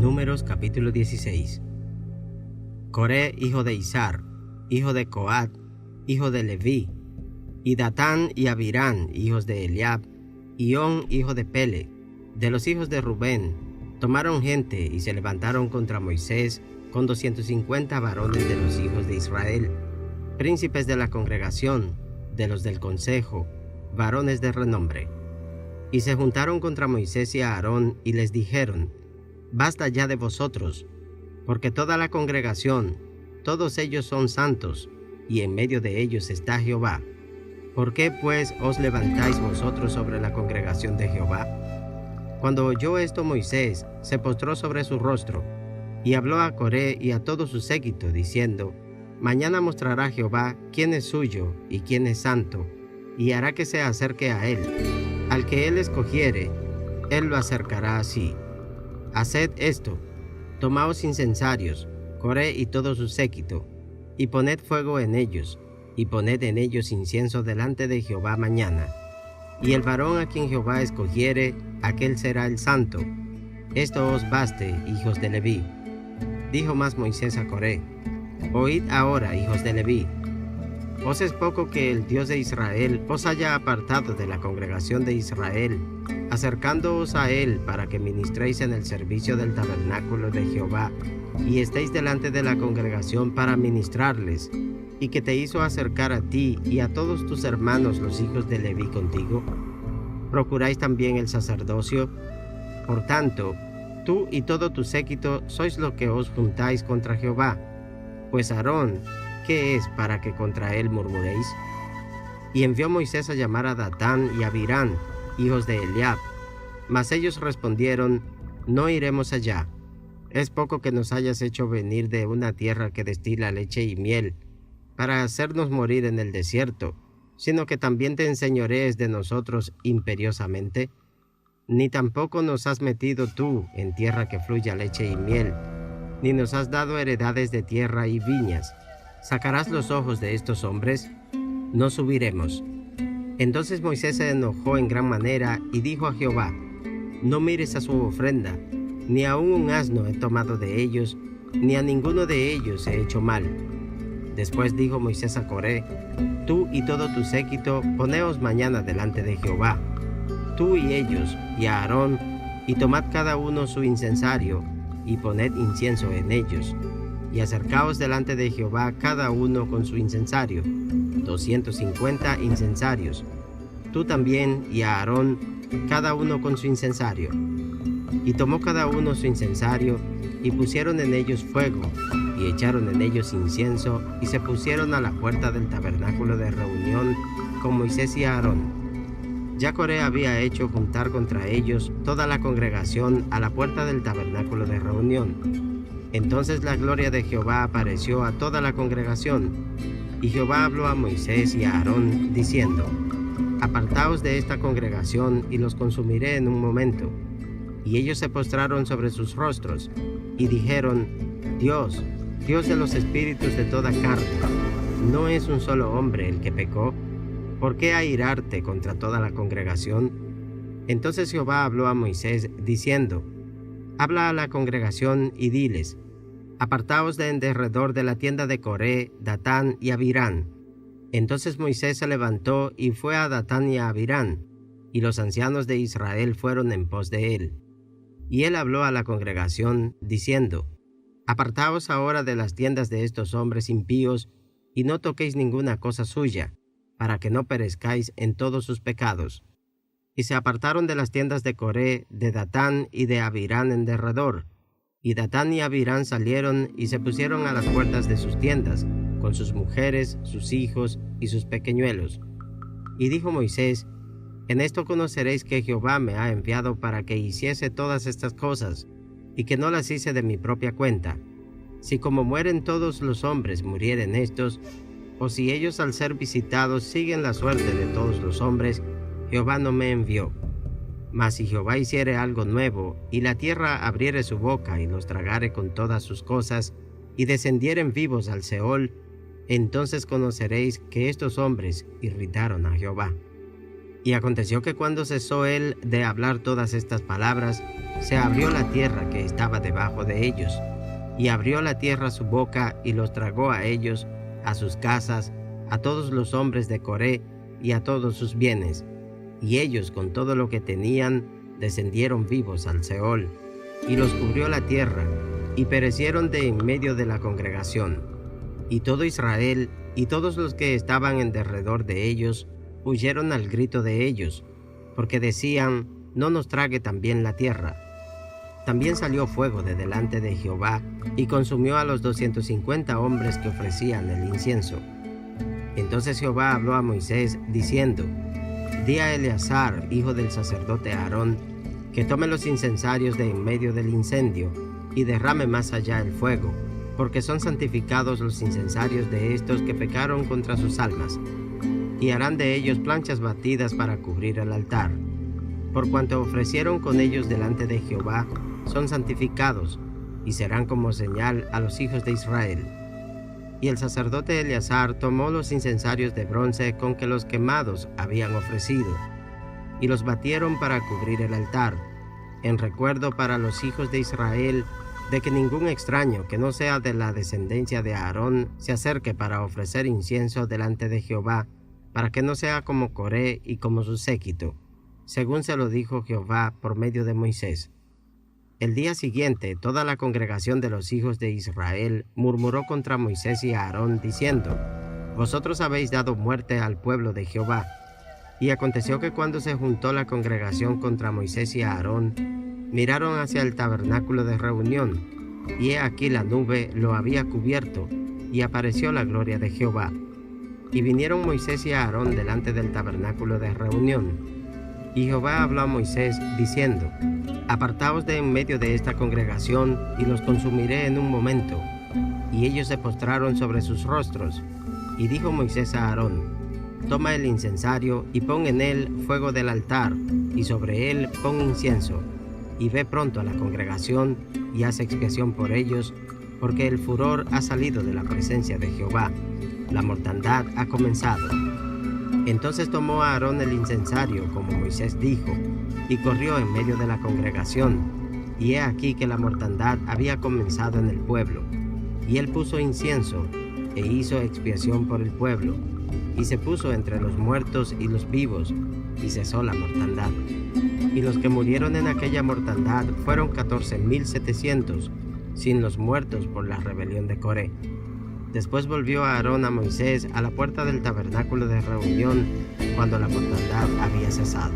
Números capítulo 16. Coré, hijo de Izhar, hijo de Coat, hijo de Leví, y Datán y Abirán, hijos de Eliab, y On, hijo de Pele, de los hijos de Rubén, tomaron gente y se levantaron contra Moisés con 250 varones de los hijos de Israel, príncipes de la congregación, de los del consejo, varones de renombre. Y se juntaron contra Moisés y a Aarón y les dijeron: Basta ya de vosotros, porque toda la congregación, todos ellos son santos, y en medio de ellos está Jehová. ¿Por qué pues os levantáis vosotros sobre la congregación de Jehová? Cuando oyó esto Moisés, se postró sobre su rostro, y habló a Coré y a todo su séquito, diciendo: Mañana mostrará Jehová quién es suyo y quién es santo, y hará que se acerque a él. Al que él escogiere, él lo acercará así. Haced esto: tomaos incensarios, Coré y todo su séquito, y poned fuego en ellos, y poned en ellos incienso delante de Jehová mañana. Y el varón a quien Jehová escogiere, aquel será el santo. Esto os baste, hijos de Leví. Dijo más Moisés a Coré: Oíd ahora, hijos de Leví. ¿Os es poco que el Dios de Israel os haya apartado de la congregación de Israel, acercándoos a él para que ministréis en el servicio del tabernáculo de Jehová, y estéis delante de la congregación para ministrarles, y que te hizo acercar a ti y a todos tus hermanos los hijos de Leví contigo? ¿Procuráis también el sacerdocio? Por tanto, tú y todo tu séquito sois lo que os juntáis contra Jehová. Pues Aarón, ¿qué es para que contra él murmuréis? Y envió Moisés a llamar a Datán y a Abirán, hijos de Eliab. Mas ellos respondieron: No iremos allá. Es poco que nos hayas hecho venir de una tierra que destila leche y miel, para hacernos morir en el desierto, sino que también te enseñorees de nosotros imperiosamente. Ni tampoco nos has metido tú en tierra que fluya leche y miel, ni nos has dado heredades de tierra y viñas. ¿Sacarás los ojos de estos hombres? No subiremos. Entonces Moisés se enojó en gran manera y dijo a Jehová: No mires a su ofrenda, ni aun un asno he tomado de ellos, ni a ninguno de ellos he hecho mal. Después dijo Moisés a Coré: Tú y todo tu séquito, poneos mañana delante de Jehová, tú y ellos, y a Aarón, y tomad cada uno su incensario, y poned incienso en ellos. Y acercaos delante de Jehová cada uno con su incensario, 250 incensarios. Tú también y a Aarón, cada uno con su incensario. Y tomó cada uno su incensario, y pusieron en ellos fuego, y echaron en ellos incienso, y se pusieron a la puerta del tabernáculo de reunión con Moisés y Aarón. Ya Coré había hecho juntar contra ellos toda la congregación a la puerta del tabernáculo de reunión. Entonces la gloria de Jehová apareció a toda la congregación, y Jehová habló a Moisés y a Aarón, diciendo: Apartaos de esta congregación, y los consumiré en un momento. Y ellos se postraron sobre sus rostros, y dijeron: Dios, Dios de los espíritus de toda carne, ¿no es un solo hombre el que pecó? ¿Por qué airarte contra toda la congregación? Entonces Jehová habló a Moisés, diciendo: Habla a la congregación y diles: Apartaos de en derredor de la tienda de Coré, Datán y Abirán. Entonces Moisés se levantó y fue a Datán y a Abirán, y los ancianos de Israel fueron en pos de él. Y él habló a la congregación, diciendo: Apartaos ahora de las tiendas de estos hombres impíos, y no toquéis ninguna cosa suya, para que no perezcáis en todos sus pecados. Y se apartaron de las tiendas de Coré, de Datán y de Abirán en derredor. Y Datán y Abirán salieron y se pusieron a las puertas de sus tiendas, con sus mujeres, sus hijos y sus pequeñuelos. Y dijo Moisés: En esto conoceréis que Jehová me ha enviado para que hiciese todas estas cosas, y que no las hice de mi propia cuenta. Si como mueren todos los hombres murieren estos, o si ellos al ser visitados siguen la suerte de todos los hombres, Jehová no me envió. Mas si Jehová hiciere algo nuevo, y la tierra abriere su boca y los tragare con todas sus cosas, y descendieren vivos al Seol, entonces conoceréis que estos hombres irritaron a Jehová. Y aconteció que cuando cesó él de hablar todas estas palabras, se abrió la tierra que estaba debajo de ellos, y abrió la tierra su boca y los tragó a ellos, a sus casas, a todos los hombres de Coré y a todos sus bienes. Y ellos con todo lo que tenían descendieron vivos al Seol, y los cubrió la tierra, y perecieron de en medio de la congregación. Y todo Israel y todos los que estaban en derredor de ellos huyeron al grito de ellos, porque decían: no nos trague también la tierra. También salió fuego de delante de Jehová y consumió a los 250 hombres que ofrecían el incienso. Entonces Jehová habló a Moisés diciendo: di a Eleazar, hijo del sacerdote Aarón, que tome los incensarios de en medio del incendio y derrame más allá el fuego, porque son santificados los incensarios de estos que pecaron contra sus almas, y harán de ellos planchas batidas para cubrir el altar. Por cuanto ofrecieron con ellos delante de Jehová, son santificados, y serán como señal a los hijos de Israel. Y el sacerdote Eleazar tomó los incensarios de bronce con que los quemados habían ofrecido, y los batieron para cubrir el altar, en recuerdo para los hijos de Israel, de que ningún extraño que no sea de la descendencia de Aarón se acerque para ofrecer incienso delante de Jehová, para que no sea como Coré y como su séquito, según se lo dijo Jehová por medio de Moisés. El día siguiente, toda la congregación de los hijos de Israel murmuró contra Moisés y Aarón, diciendo: vosotros habéis dado muerte al pueblo de Jehová. Y aconteció que cuando se juntó la congregación contra Moisés y Aarón, miraron hacia el tabernáculo de reunión, y he aquí la nube lo había cubierto, y apareció la gloria de Jehová. Y vinieron Moisés y Aarón delante del tabernáculo de reunión. Y Jehová habló a Moisés, diciendo: apartaos de en medio de esta congregación, y los consumiré en un momento. Y ellos se postraron sobre sus rostros. Y dijo Moisés a Aarón: toma el incensario, y pon en él fuego del altar, y sobre él pon incienso, y ve pronto a la congregación, y haz expiación por ellos, porque el furor ha salido de la presencia de Jehová, la mortandad ha comenzado. Entonces tomó Aarón el incensario, como Moisés dijo, y corrió en medio de la congregación, y he aquí que la mortandad había comenzado en el pueblo. Y él puso incienso, e hizo expiación por el pueblo, y se puso entre los muertos y los vivos, y cesó la mortandad. Y los que murieron en aquella mortandad fueron 14,700, sin los muertos por la rebelión de Coré. Después volvió Aarón a Moisés a la puerta del tabernáculo de reunión, cuando la mortandad había cesado.